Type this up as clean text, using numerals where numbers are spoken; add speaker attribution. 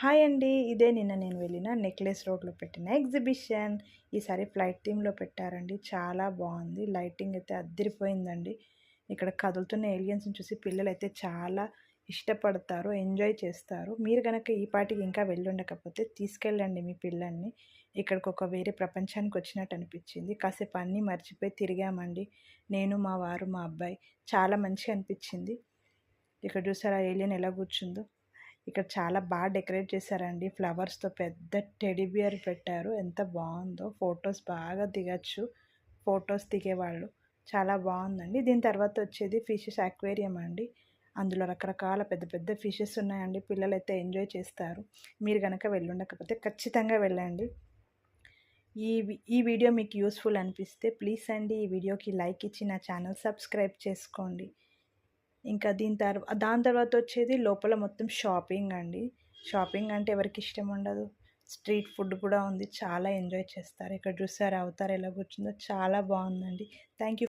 Speaker 1: Hi అండి. ఇదే నిన్న నేను వెళ్ళిన నెక్లెస్ రోడ్‌లో పెట్టిన ఎగ్జిబిషన్. ఈసారి ఫ్లైట్ థీమ్‌లో పెట్టారండి. చాలా బావుంది. లైటింగ్ అయితే అద్దిరిపోయిందండి. ఇక్కడ కదులుతున్న ఏలియన్స్‌ని చూసి పిల్లలైతే చాలా ఇష్టపడతారు, ఎంజాయ్ చేస్తారు. మీరు గనక ఈ పాటికి ఇంకా వెళ్ళుండకపోతే తీసుకెళ్ళండి మీ పిల్లల్ని. ఇక్కడికొక వేరే ప్రపంచానికి వచ్చినట్టు అనిపించింది. కాసేపు అన్నీ మర్చిపోయి తిరిగామండి. నేను, మా వారు, మా అబ్బాయి. చాలా మంచిగా అనిపించింది. ఇక్కడ చూసారా ఏలియన్ ఎలా కూర్చుందో? ఇక్కడ చాలా బాగా డెకరేట్ చేశారండి. ఫ్లవర్స్‌తో పెద్ద టెడ్డీ బియర్ పెట్టారు. ఎంత బావుందో! ఫోటోస్ బాగా దిగొచ్చు. ఫోటోస్ దిగేవాళ్ళు. చాలా బావుందండి. దీని తర్వాత వచ్చేది ఫిషెస్ అక్వేరియం అండి. అందులో రకరకాల పెద్ద పెద్ద ఫిషెస్ ఉన్నాయండి. పిల్లలైతే ఎంజాయ్ చేస్తారు. మీరు గనక వెళ్ళుండకపోతే ఖచ్చితంగా వెళ్ళండి. ఈ వీడియో మీకు యూజ్‌ఫుల్ అనిపిస్తే ప్లీజ్ అండి ఈ వీడియోకి లైక్ ఇచ్చి నా ఛానల్ సబ్స్క్రైబ్ చేసుకోండి. ఇంకా దాని తర్వాత వచ్చేది లోపల మొత్తం షాపింగ్ అండి. షాపింగ్ అంటే ఎవరికి ఇష్టం ఉండదు. స్ట్రీట్ ఫుడ్ కూడా ఉంది. చాలా ఎంజాయ్ చేస్తారు. ఇక్కడ చూసారా అవతార్ ఎలా కూర్చుందో చాలా బాగుందండి. Thank you.